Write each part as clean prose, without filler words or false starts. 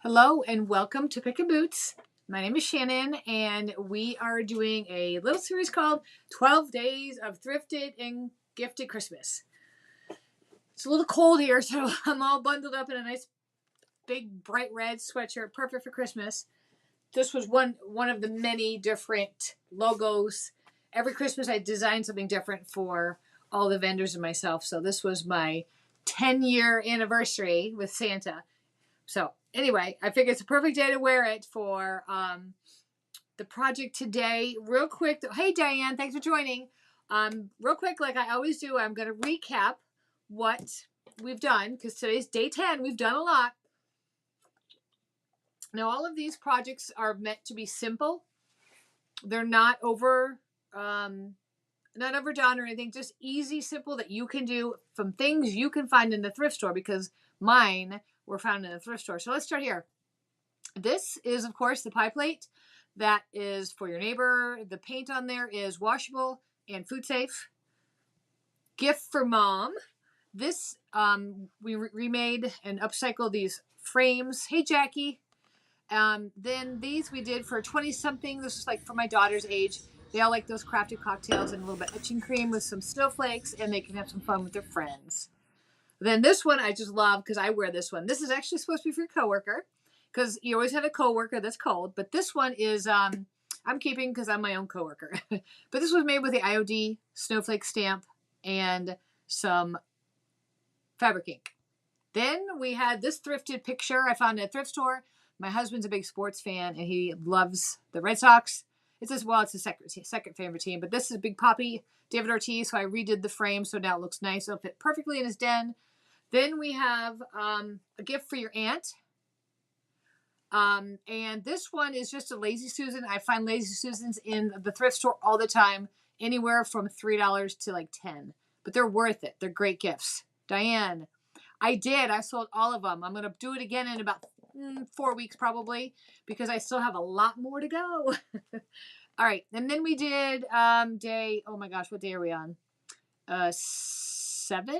Hello and welcome to Pick and Boots. My name is Shannon and we are doing a little series called 12 Days of Thrifted and Gifted Christmas. It's a little cold here, so I'm all bundled up in a nice big bright red sweatshirt, perfect for Christmas. This was one of the many different logos. Every Christmas I designed something different for all the vendors and myself. So this was my 10-year anniversary with Santa. So anyway, I figured it's a perfect day to wear it for the project today. Real quick, hey Diane, thanks for joining. Real quick, like I always do, I'm going to recap what we've done because today's day 10. We've done a lot. Now, all of these projects are meant to be simple. They're not overdone or anything. Just easy, simple that you can do from things you can find in the thrift store because mine were found in the thrift store. So let's start here. This is, of course, the pie plate. That is for your neighbor. The paint on there is washable and food safe. Gift for mom. This, we remade and upcycled these frames. Hey, Jackie. Then these we did for 20-something. This is like for my daughter's age. They all like those crafted cocktails and a little bit of etching cream with some snowflakes, and they can have some fun with their friends. Then this one I just love because I wear this one. This is actually supposed to be for your coworker because you always have a coworker that's cold. But this one is I'm keeping because I'm my own coworker. But this was made with the IOD snowflake stamp and some fabric ink. Then we had this thrifted picture I found at a thrift store. My husband's a big sports fan and he loves the Red Sox. It's a second favorite team, but this is Big Poppy, David Ortiz. So I redid the frame so now it looks nice. It'll fit perfectly in his den. Then we have a gift for your aunt. And this one is just a Lazy Susan. I find Lazy Susans in the thrift store all the time, anywhere from $3 to like $10. But they're worth it. They're great gifts. Diane, I sold all of them. I'm going to do it again in about 4 weeks probably because I still have a lot more to go. All right. And then we did oh my gosh, what day are we on? 7?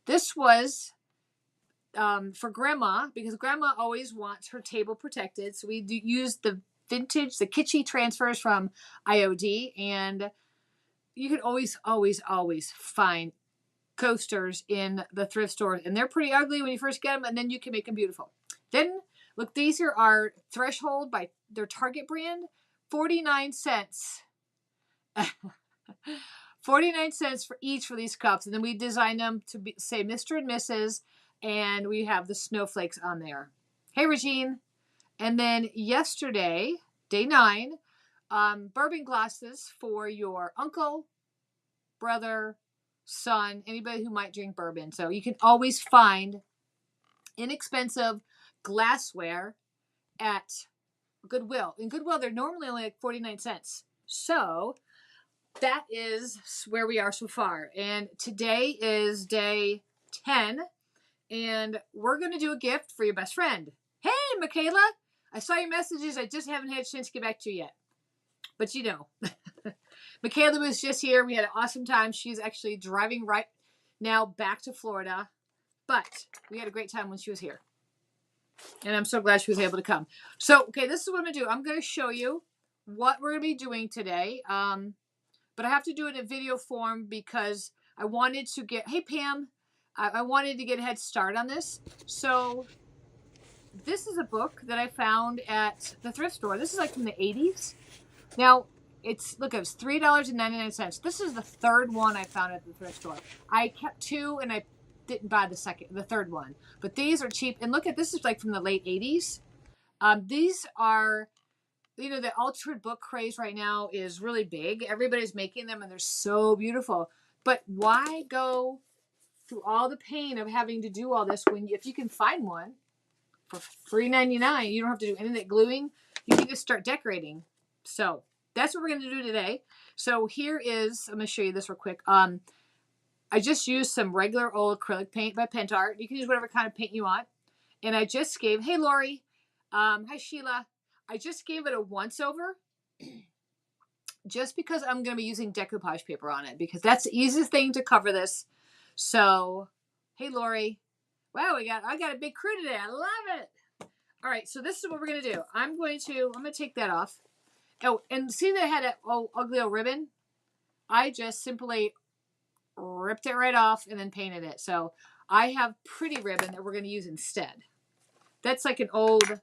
This was for grandma because grandma always wants her table protected. So we used the kitschy transfers from IOD, and you can always find coasters in the thrift store, and they're pretty ugly when you first get them, and then you can make them beautiful. Then look, these here are Threshold by their Target brand, 49 cents. 49 cents for each for these cups. And then we designed them to say Mr. and Mrs. And we have the snowflakes on there. Hey, Regine. And then yesterday, day 9, bourbon glasses for your uncle, brother, son, anybody who might drink bourbon. So you can always find inexpensive glassware at Goodwill. In Goodwill, they're normally only like 49 cents. So that is where we are so far. And today is day 10. And we're going to do a gift for your best friend. Hey, Michaela. I saw your messages. I just haven't had a chance to get back to you yet. But you know. Michaela was just here. We had an awesome time. She's actually driving right now back to Florida. But we had a great time when she was here. And I'm so glad she was able to come. So, okay, this is what I'm going to do. I'm going to show you what we're going to be doing today. But I have to do it in video form because I wanted to get... Hey, Pam. I wanted to get a head start on this. So this is a book that I found at the thrift store. This is like from the 80s. Now, it was $3.99. This is the third one I found at the thrift store. I kept 2 and I didn't buy the third one. But these are cheap. And look at this is like from the late 80s. These are, the altered book craze right now is really big. Everybody's making them and they're so beautiful. But why go through all the pain of having to do all this if you can find one for $3.99, you don't have to do anything gluing. You can just start decorating. So that's what we're going to do today. So here is, I'm going to show you this real quick. I just used some regular old acrylic paint by Pentart. You can use whatever kind of paint you want. And I just gave, hey Lori, hi Sheila. I just gave it a once over just because I'm going to be using decoupage paper on it because that's the easiest thing to cover this. So, hey Lori. Wow, I got a big crew today. I love it. All right, so this is what we're gonna do. I'm gonna take that off. Oh, and see that I had an ugly old ribbon? I just simply ripped it right off and then painted it. So I have pretty ribbon that we're gonna use instead. That's like an old,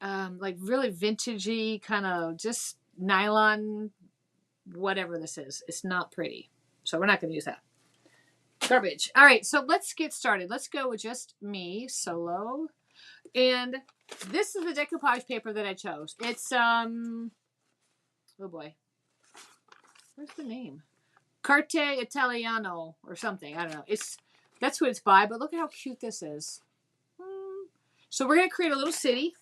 like really vintagey kind of just nylon, whatever this is. It's not pretty. So we're not gonna use that. Garbage. All right, so let's get started. Let's go with just me solo. And this is the decoupage paper that I chose. It's oh boy, where's the name? Carte Italiano or something. I don't know. That's what it's by. But look at how cute this is. So we're gonna create a little city.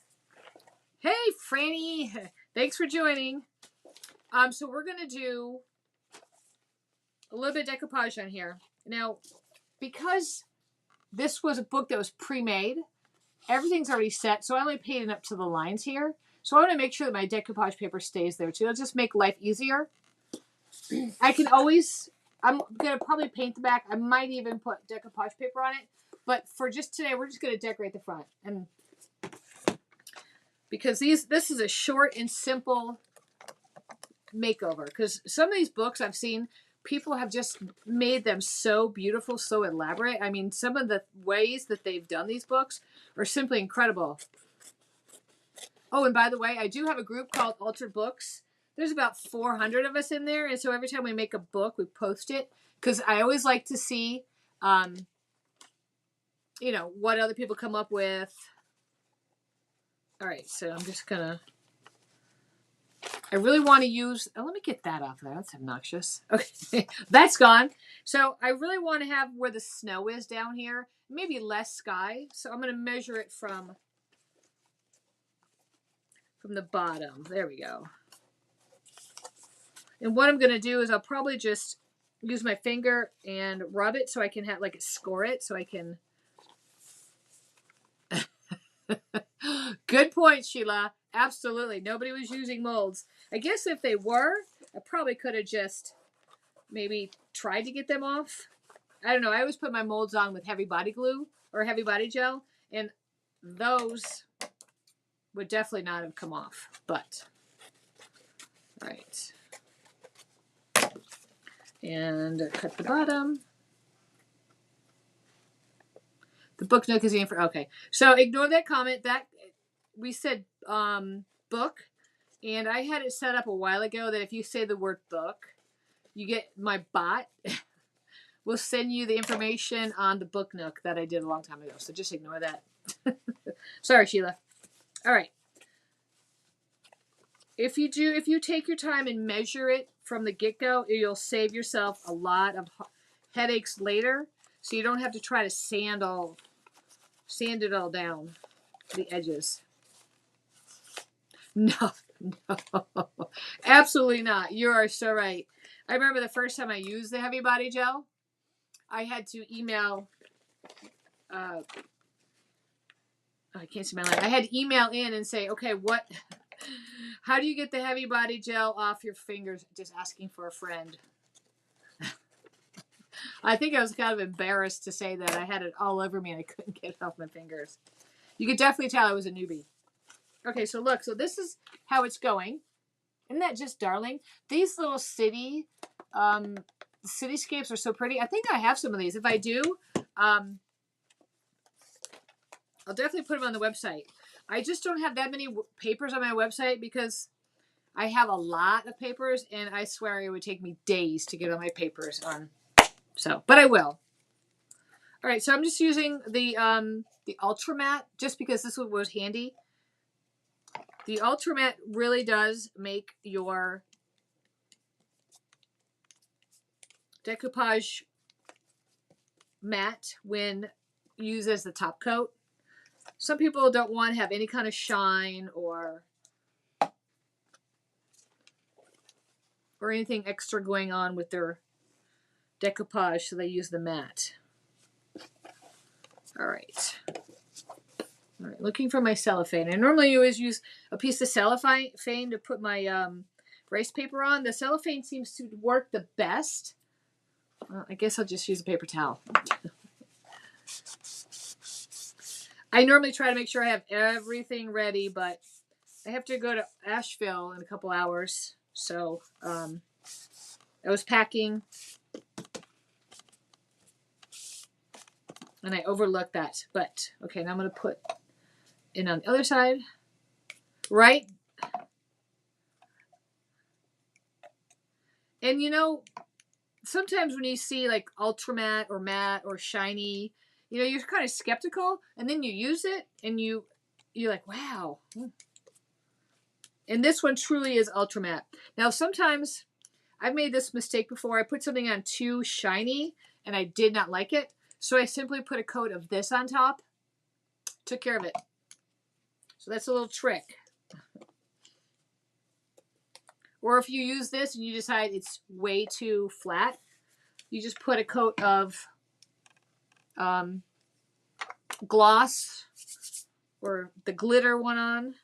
Hey, Franny, thanks for joining. So we're gonna do a little bit of decoupage on here now, because this was a book that was pre-made. Everything's already set, so I only painted up to the lines here. So I want to make sure that my decoupage paper stays there too. It'll just make life easier. I'm going to probably paint the back. I might even put decoupage paper on it. But for just today, we're just going to decorate the front. And because this is a short and simple makeover. Because some of these books I've seen, people have just made them so beautiful, so elaborate. I mean, some of the ways that they've done these books are simply incredible. Oh, and by the way, I do have a group called Altered Books. There's about 400 of us in there. And so every time we make a book, we post it. Because I always like to see, you know, what other people come up with. All right, so I'm just going to... I really want to use... Oh, let me get that off there. That's obnoxious. Okay, that's gone. So I really want to have where the snow is down here. Maybe less sky. So I'm going to measure it from the bottom. There we go. And what I'm going to do is I'll probably just use my finger and rub it so I can have like score it so I can... Good point, Sheila. Absolutely. Nobody was using molds. I guess if they were, I probably could have just maybe tried to get them off. I don't know. I always put my molds on with heavy body glue or heavy body gel, and those would definitely not have come off. But, all right. And cut the bottom. The book nook is in for... Okay. So ignore that comment. That we said book, and I had it set up a while ago that if you say the word book, you get my bot will send you the information on the book nook that I did a long time ago. So just ignore that. Sorry, Sheila. All right. If you take your time and measure it from the get-go, you'll save yourself a lot of headaches later. So you don't have to try to sand it all down the edges. No, absolutely not. You are so right. I remember the first time I used the heavy body gel, I had to email, I can't see my line. I had to email in and say, okay, how do you get the heavy body gel off your fingers? Just asking for a friend. I think I was kind of embarrassed to say that. I had it all over me and I couldn't get it off my fingers. You could definitely tell I was a newbie. Okay, so look. So this is how it's going. Isn't that just darling? These little cityscapes are so pretty. I think I have some of these. If I do, I'll definitely put them on the website. I just don't have that many papers on my website because I have a lot of papers, and I swear it would take me days to get all my papers on. So, but I will. All right, so I'm just using the Ultra Matte just because this one was handy. The Ultra Matte really does make your decoupage matte when used as the top coat. Some people don't want to have any kind of shine or anything extra going on with their decoupage, so they use the matte. All right. All right, looking for my cellophane. I normally always use a piece of cellophane to put my rice paper on. The cellophane seems to work the best. I guess I'll just use a paper towel. I normally try to make sure I have everything ready, but I have to go to Asheville in a couple hours. So I was packing and I overlooked that. But okay, now I'm going to put in on the other side. Right? And you know, sometimes when you see like ultra matte or matte or shiny, you know, you're kind of skeptical, and then you use it and you're like, wow. And this one truly is ultra matte. Now, sometimes I've made this mistake before. I put something on too shiny and I did not like it. So I simply put a coat of this on top. Took care of it. So that's a little trick. Or if you use this and you decide it's way too flat, you just put a coat of gloss or the glitter one on.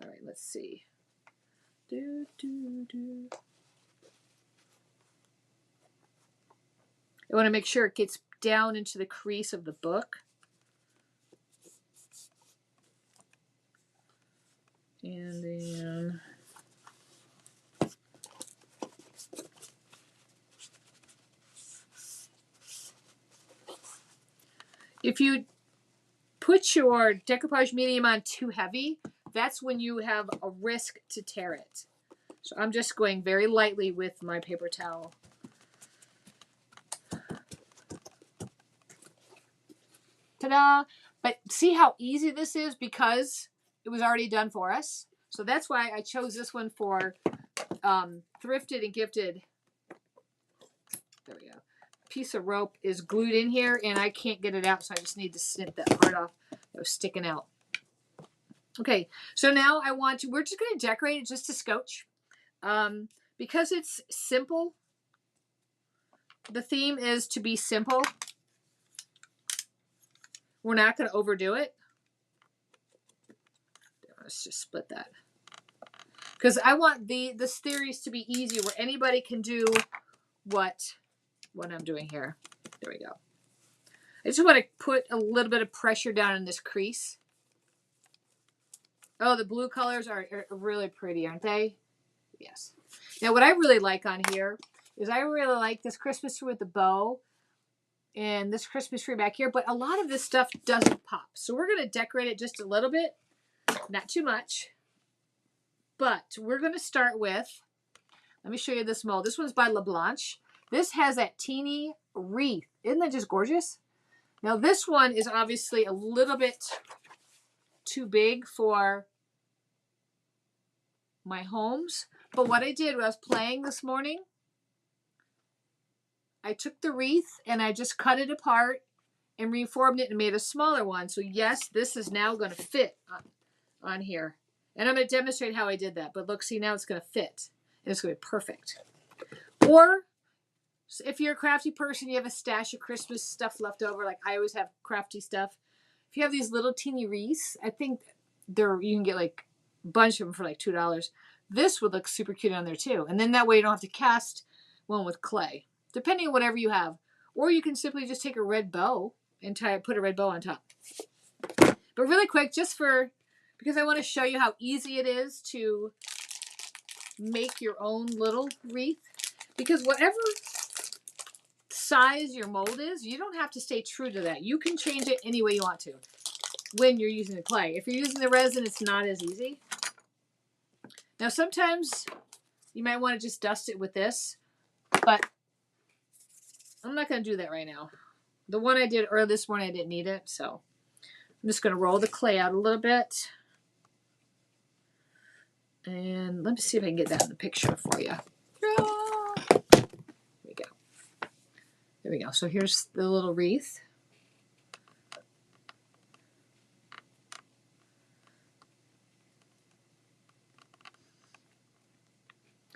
All right, let's see. I want to make sure it gets down into the crease of the book. And then if you put your decoupage medium on too heavy, that's when you have a risk to tear it. So I'm just going very lightly with my paper towel. Ta-da! But see how easy this is because it was already done for us. So that's why I chose this one for Thrifted and Gifted. There we go. Piece of rope is glued in here and I can't get it out, so I just need to snip that part off that was sticking out. Okay, so now we're just going to decorate it just to scotch. Because it's simple, the theme is to be simple. We're not going to overdo it. Let's just split that. Because I want the series to be easy where anybody can do what I'm doing here. There we go. I just want to put a little bit of pressure down in this crease. Oh, the blue colors are really pretty, aren't they? Yes. Now, what I really like on here is I really like this Christmas tree with the bow and this Christmas tree back here, but a lot of this stuff doesn't pop. So we're going to decorate it just a little bit, not too much. But we're going to start with, let me show you this mold. This one's by LeBlanc. This has that teeny wreath. Isn't that just gorgeous? Now, this one is obviously a little bit too big for my homes. But what I did when I was playing this morning, I took the wreath and I just cut it apart and reformed it and made a smaller one. So yes, this is now going to fit on here. And I'm going to demonstrate how I did that. But look, see, now it's going to fit. And it's going to be perfect. Or if you're a crafty person, you have a stash of Christmas stuff left over. Like I always have crafty stuff. If you have these little teeny wreaths, I think you can get like a bunch of them for like $2. This would look super cute on there too. And then that way you don't have to cast one with clay, depending on whatever you have. Or you can simply just take a red bow and put a red bow on top. But really quick, because I want to show you how easy it is to make your own little wreath. Because whatever size your mold is, you don't have to stay true to that. You can change it any way you want to when you're using the clay. If you're using the resin, it's not as easy. Now, sometimes you might want to just dust it with this, but I'm not going to do that right now. The one I did earlier this morning, I didn't need it, so I'm just going to roll the clay out a little bit. And let me see if I can get that in the picture for you. There we go. There we go. So here's the little wreath.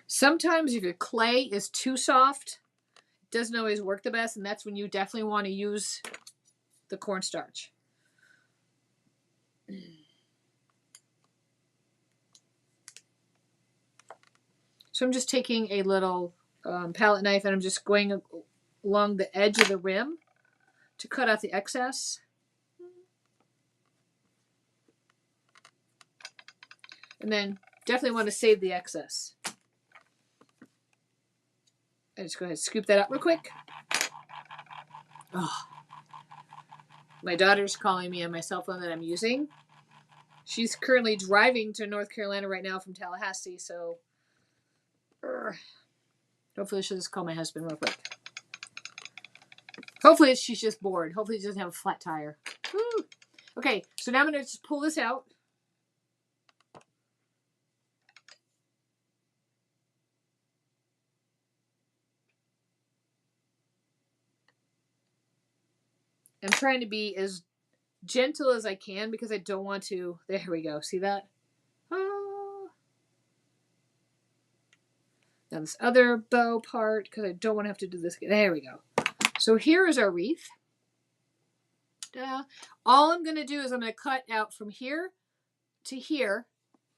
Sometimes if your clay is too soft, it doesn't always work the best, and that's when you definitely want to use the cornstarch. So I'm just taking a little palette knife and I'm just going along the edge of the rim to cut out the excess. And then definitely want to save the excess. I just go ahead and scoop that out real quick. Oh. My daughter's calling me on my cell phone that I'm using. She's currently driving to North Carolina right now from Tallahassee, so hopefully she'll just call my husband real quick. Hopefully she's just bored. Hopefully she doesn't have a flat tire. Woo. Okay, so now I'm going to just pull this out. I'm trying to be as gentle as I can because I don't want to. There we go. See that? Oh. Now this other bow part because I don't want to have to do this again. There we go. So here is our wreath. All I'm going to do is I'm going to cut out from here to here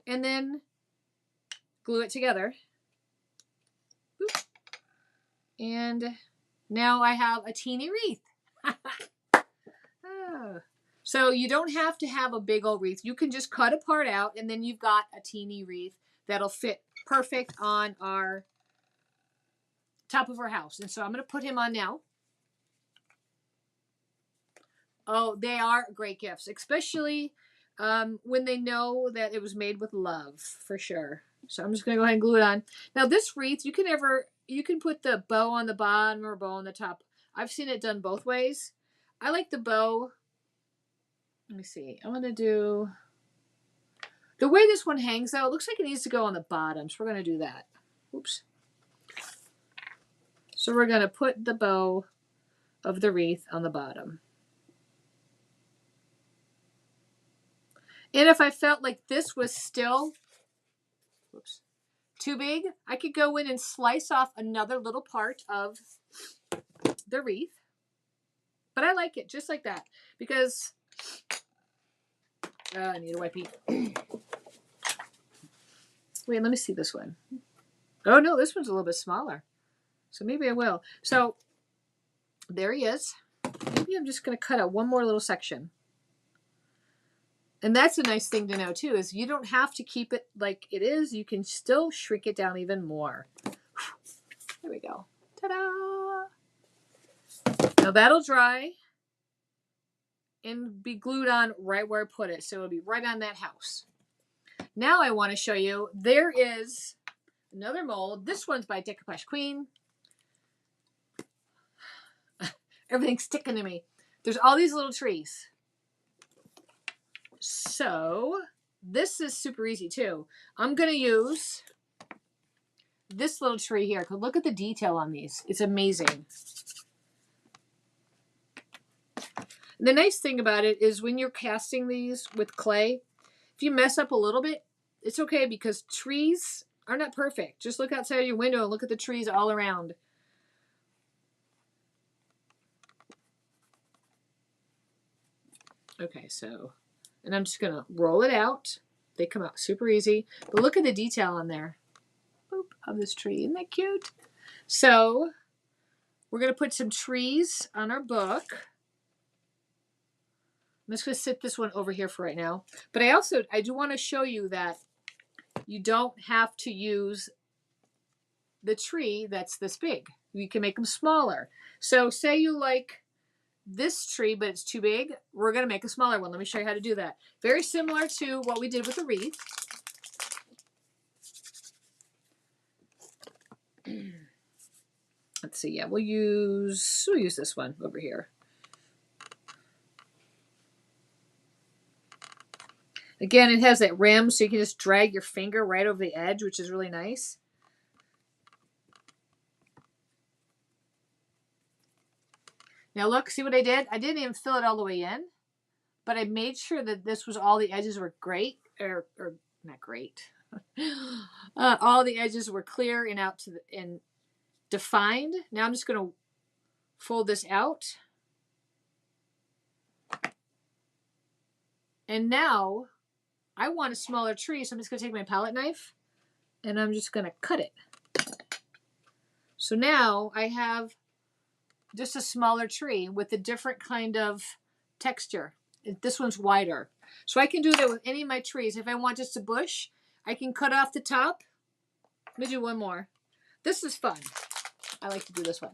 and then glue it together. Boop. And now I have a teeny wreath. Oh. So you don't have to have a big old wreath. You can just cut a part out and then you've got a teeny wreath that'll fit perfect on our top of our house. And so I'm going to put him on now. Oh, they are great gifts, especially when they know that it was made with love, for sure. So I'm just going to go ahead and glue it on. Now this wreath, you can put the bow on the bottom or bow on the top. I've seen it done both ways. I like the bow. Let me see. I'm going to do the way this one hangs though. It looks like it needs to go on the bottom. So we're going to do that. Oops. So we're going to put the bow of the wreath on the bottom. And if I felt like this was still too big, I could go in and slice off another little part of the wreath. But I like it just like that because I need a wipey. Wait, let me see this one. Oh no, this one's a little bit smaller. So maybe I will. So there he is. Maybe I'm just going to cut out one more little section. And that's a nice thing to know too, is you don't have to keep it like it is. You can still shrink it down even more. There we go. Ta-da! Now that'll dry and be glued on right where I put it. So it'll be right on that house. Now I want to show you, there is another mold. This one's by Decoupage Queen. Everything's sticking to me. There's all these little trees. So this is super easy too. I'm going to use this little tree here. Look at the detail on these. It's amazing. The nice thing about it is when you're casting these with clay, if you mess up a little bit, it's okay because trees are not perfect. Just look outside your window and look at the trees all around. Okay, so, and I'm just going to roll it out. They come out super easy. But look at the detail on there. Boop, of this tree. Isn't that cute? So, we're going to put some trees on our book. I'm just going to sit this one over here for right now. But I do want to show you that you don't have to use the tree that's this big. You can make them smaller. So say you like this tree, but it's too big. We're going to make a smaller one. Let me show you how to do that. Very similar to what we did with the wreath. Let's see. Yeah, we'll use this one over here. Again, it has that rim, so you can just drag your finger right over the edge, which is really nice. Now look, see what I did? I didn't even fill it all the way in, but I made sure that this was all the edges were great, or not great. All the edges were clear and out to and defined. Now I'm just going to fold this out. And now I want a smaller tree, so I'm just going to take my palette knife and I'm just going to cut it. So now I have just a smaller tree with a different kind of texture. This one's wider. So I can do that with any of my trees. If I want just a bush, I can cut off the top. Let me do one more. This is fun. I like to do this one.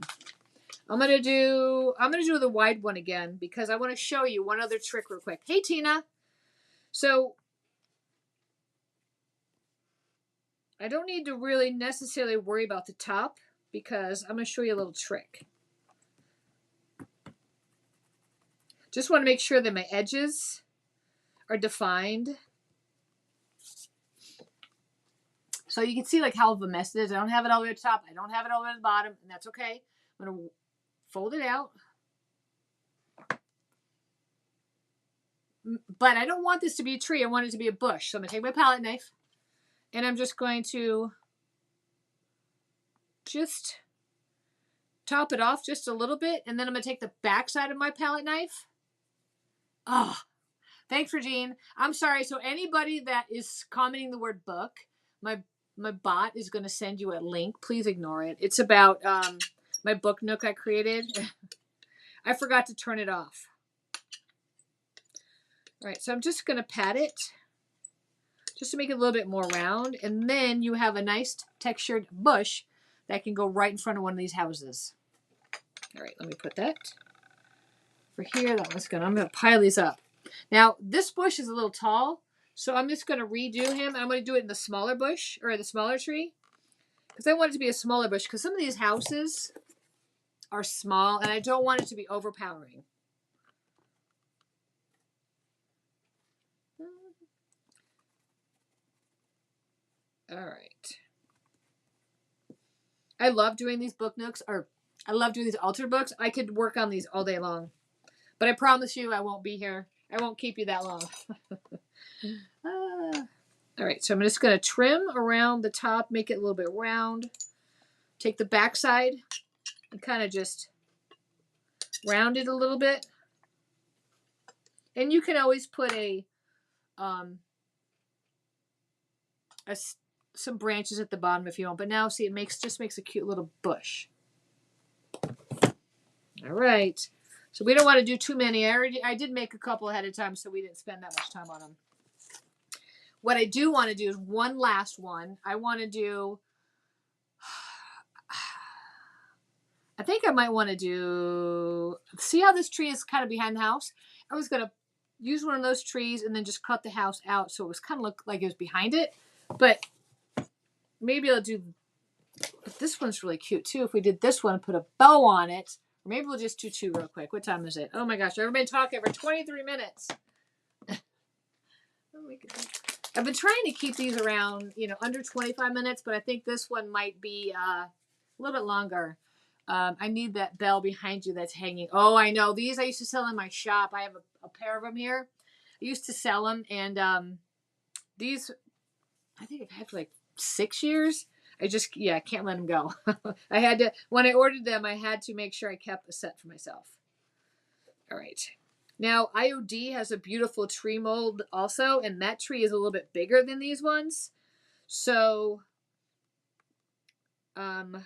I'm gonna do the wide one again because I want to show you one other trick real quick. Hey Tina. So I don't need to really necessarily worry about the top because I'm gonna show you a little trick. Just want to make sure that my edges are defined. So you can see like how of a mess it is. I don't have it all the way at the top. I don't have it all the way at the bottom, and that's okay. I'm going to fold it out. But I don't want this to be a tree. I want it to be a bush. So I'm going to take my palette knife, and I'm just going to just top it off just a little bit, and then I'm going to take the back side of my palette knife. Oh, thanks, Regine. I'm sorry. So anybody that is commenting the word book, my bot is going to send you a link. Please ignore it. It's about my book nook I created. I forgot to turn it off. All right, so I'm just going to pat it just to make it a little bit more round. And then you have a nice textured bush that can go right in front of one of these houses. All right, let me put that for here. That one's good. I'm going to pile these up. Now, this bush is a little tall. So I'm just going to redo him. I'm going to do it in the smaller bush, or the smaller tree. Because I want it to be a smaller bush. Because some of these houses are small, and I don't want it to be overpowering. All right. I love doing these book nooks, or I love doing these altered books. I could work on these all day long. But I promise you I won't be here. I won't keep you that long. All right, so I'm just going to trim around the top, make it a little bit round. Take the back side and kind of just round it a little bit. And you can always put some branches at the bottom if you want. But now, see, it just makes a cute little bush. All right. So we don't want to do too many. I did make a couple ahead of time, so we didn't spend that much time on them. What I do want to do is one last one. I want to do, I think I might want to do, see how this tree is kind of behind the house? I was going to use one of those trees and then just cut the house out so it was kind of look like it was behind it. But maybe I'll do, but this one's really cute too. If we did this one, put a bow on it. Or maybe we'll just do two real quick. What time is it? Oh my gosh, I've been talking for 23 minutes. Oh my goodness. I've been trying to keep these around, under 25 minutes, but I think this one might be a little bit longer. I need that bell behind you that's hanging. Oh, I know. These I used to sell in my shop. I have a pair of them here. I used to sell them, and these, I think I've had for like 6 years. I can't let them go. I had to, when I ordered them, I had to make sure I kept a set for myself. All right. Now, IOD has a beautiful tree mold also, and that tree is a little bit bigger than these ones. So, like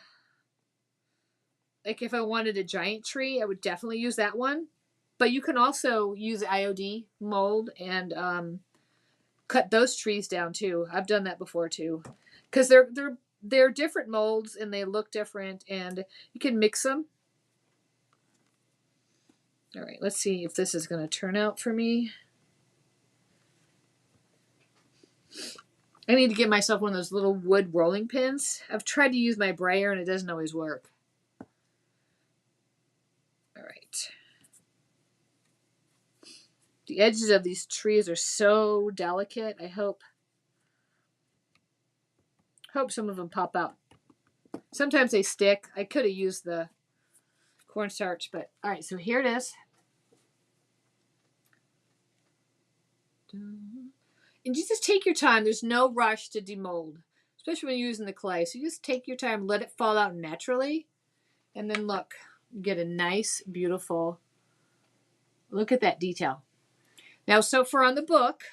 if I wanted a giant tree, I would definitely use that one. But you can also use IOD mold and cut those trees down too. I've done that before too. Because they're different molds and they look different, and you can mix them. All right, let's see if this is going to turn out for me. I need to get myself one of those little wood rolling pins. I've tried to use my brayer and it doesn't always work. All right. The edges of these trees are so delicate. I hope some of them pop out. Sometimes they stick. I could have used the cornstarch, but all right, so here it is. And you just take your time. There's no rush to demold, especially when you're using the clay. So you just take your time, let it fall out naturally, and then look, you get a nice, beautiful, look at that detail. Now, so for on the book,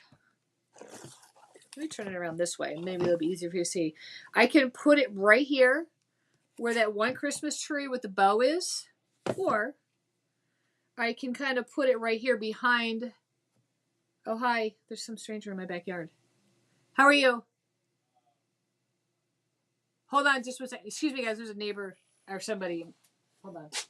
let me turn it around this way. Maybe it'll be easier for you to see. I can put it right here where that one Christmas tree with the bow is, or I can kind of put it right here behind. Oh, hi. There's some stranger in my backyard. How are you? Hold on just 1 second. Excuse me, guys. There's a neighbor or somebody. Hold on. Good.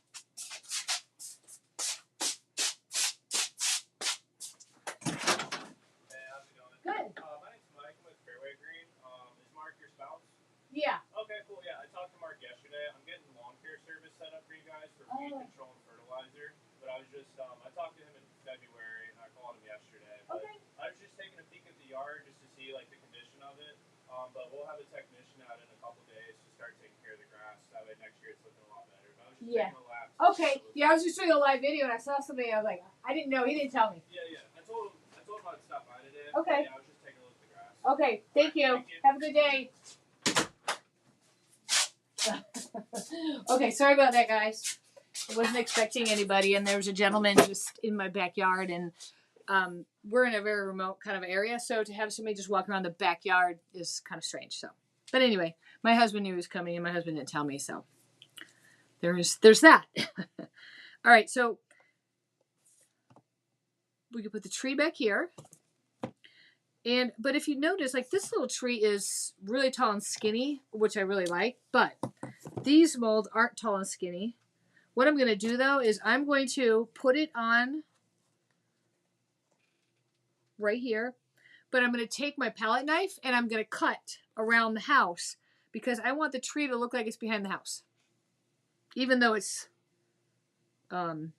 My name's Mike. I'm with Fairway Green. Is Mark your spouse? Yeah. Okay, cool. Yeah, I talked to Mark yesterday. I'm getting lawn care service set up for you guys for weed control and fertilizer. But I was just, I talked to him in February and I called him yesterday. But okay. I was just taking a peek at the yard just to see like the condition of it. But we'll have a technician out in a couple days to start taking care of the grass. That way next year it's looking a lot better. But I was just taking a lap. Okay. Yeah, I was just doing a live video and I saw somebody. I was like, I didn't know. He didn't tell me. Yeah. I told him I'd stop by today. Okay. Yeah, I was just taking a look at the grass. Okay. Thank you. Have a good day. Okay, sorry about that, guys. I wasn't expecting anybody, and there was a gentleman just in my backyard, and we're in a very remote kind of area, so to have somebody just walk around the backyard is kind of strange. So, but anyway, my husband knew he was coming, and my husband didn't tell me, so there's that. All right, so we can put the tree back here. But if you notice, like this little tree is really tall and skinny, which I really like, but these molds aren't tall and skinny. What I'm going to do though is I'm going to put it on right here, but I'm going to take my palette knife and I'm going to cut around the house because I want the tree to look like it's behind the house. Even though it's the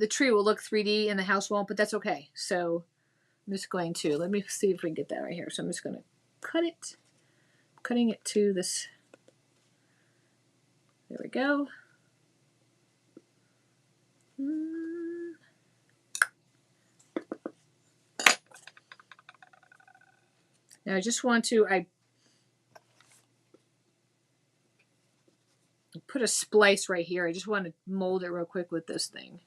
tree will look 3D and the house won't, but that's okay. So I'm just going to, let me see if we can get that right here. So I'm just going to cut it, cutting it to this. There we go. Now I just want to, I put a splice right here. I just want to mold it real quick with this thing.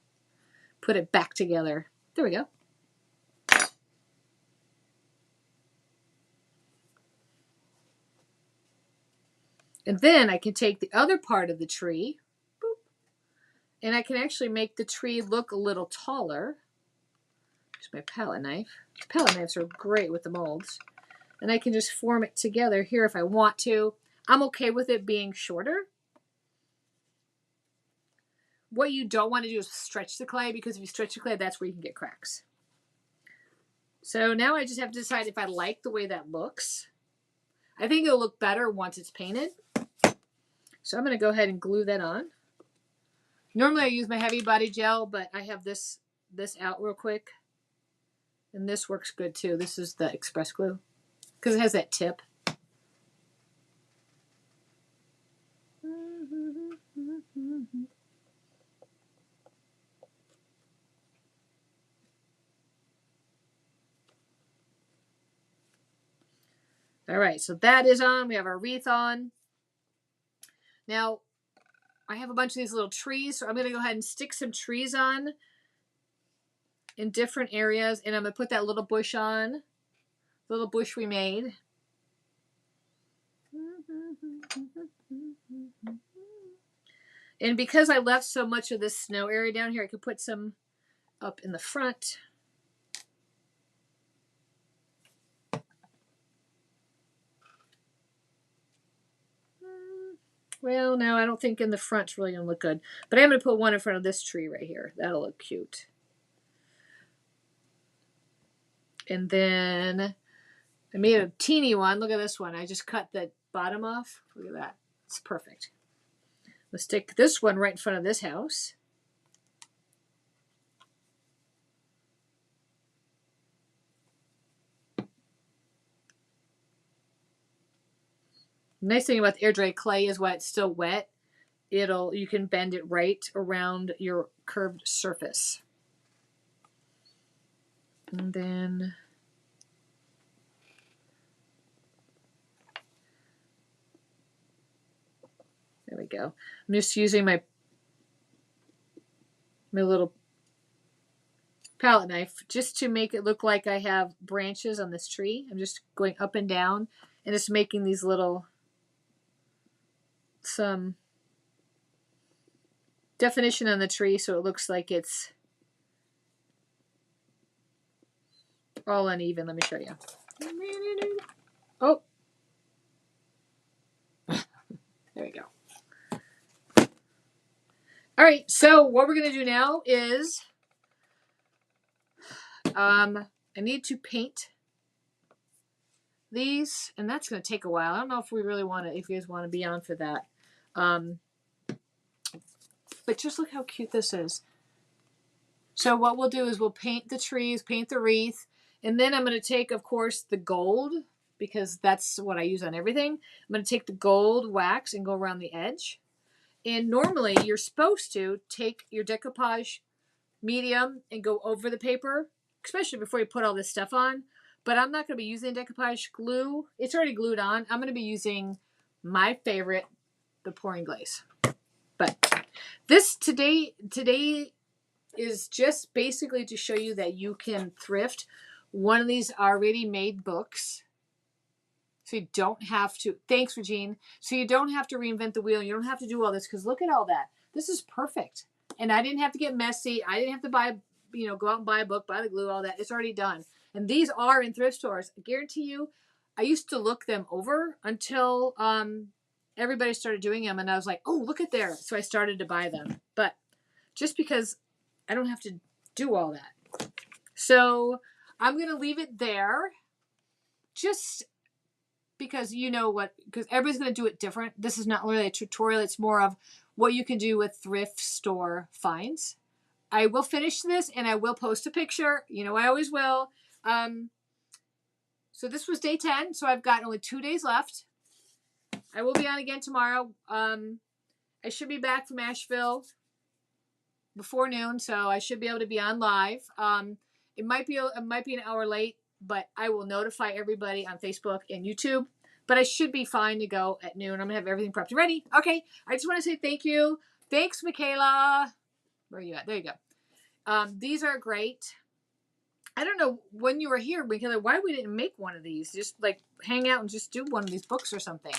Put it back together. There we go. And then I can take the other part of the tree, boop, and I can actually make the tree look a little taller. Just my palette knife. Palette knives are great with the molds. And I can just form it together here if I want to. I'm okay with it being shorter. What you don't want to do is stretch the clay, because if you stretch the clay, that's where you can get cracks. So now I just have to decide if I like the way that looks. I think it'll look better once it's painted. So I'm going to go ahead and glue that on. Normally I use my heavy body gel, but I have this out real quick. And this works good too. This is the express glue because it has that tip. All right, so that is on. We have our wreath on. Now, I have a bunch of these little trees, so I'm going to go ahead and stick some trees on in different areas, and I'm going to put that little bush on, the little bush we made. And because I left so much of this snow area down here, I could put some up in the front. Well, no, I don't think in the front's really going to look good. But I'm going to put one in front of this tree right here. That'll look cute. And then I made a teeny one. Look at this one. I just cut the bottom off. Look at that. It's perfect. Let's stick this one right in front of this house. The nice thing about the air dry clay is while it's still wet, you can bend it right around your curved surface. And then there we go. I'm just using my little palette knife just to make it look like I have branches on this tree. I'm just going up and down and just making these little, some definition on the tree so it looks like it's all uneven. Let me show you. Oh. There we go. All right, so what we're going to do now is I need to paint these, and that's going to take a while. I don't know if we really want to, if you guys want to be on for that. But just look how cute this is. So what we'll do is we'll paint the trees, paint the wreath, and then I'm going to take, of course, the gold, because that's what I use on everything. I'm going to take the gold wax and go around the edge. And normally you're supposed to take your decoupage medium and go over the paper, especially before you put all this stuff on. But I'm not going to be using decoupage glue. It's already glued on. I'm going to be using my favorite, the pouring glaze. But this today is just basically to show you that you can thrift one of these already made books. So you don't have to, thanks Regine. So you don't have to reinvent the wheel. You don't have to do all this, because look at all that. This is perfect. And I didn't have to get messy. I didn't have to buy, go out and buy a book, buy the glue, all that. It's already done. And these are in thrift stores. I guarantee you, I used to look them over until everybody started doing them. And I was like, oh, look at there. So I started to buy them. But just because I don't have to do all that. So I'm going to leave it there. Just because because everybody's going to do it different. This is not really a tutorial. It's more of what you can do with thrift store finds. I will finish this and I will post a picture. I always will. So this was day 10. So I've got only 2 days left. I will be on again tomorrow. I should be back from Asheville before noon. So I should be able to be on live. It might be an hour late, but I will notify everybody on Facebook and YouTube. But I should be fine to go at noon. I'm going to have everything prepped and ready. Okay. I just want to say thank you. Thanks, Michaela. Where are you at? There you go. These are great. I don't know when you were here, Michaela, why we didn't make one of these. Just like hang out and just do one of these books or something.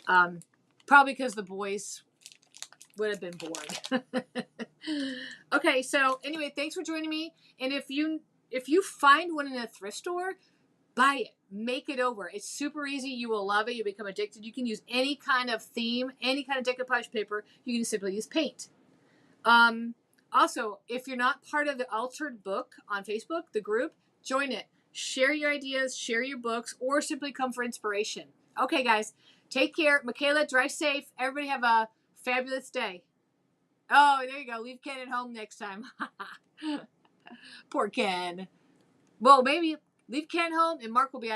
Probably because the boys would have been bored. Okay, so anyway, thanks for joining me. And if you find one in a thrift store, buy it. Make it over. It's super easy. You will love it. You'll become addicted. You can use any kind of theme, any kind of decoupage paper. You can simply use paint. Also, if you're not part of the Altered Book on Facebook, the group, join it. Share your ideas, share your books, or simply come for inspiration. Okay, guys, take care. Michaela, drive safe. Everybody have a fabulous day. Oh, there you go. Leave Ken at home next time. Poor Ken. Well, maybe leave Ken home and Mark will be out of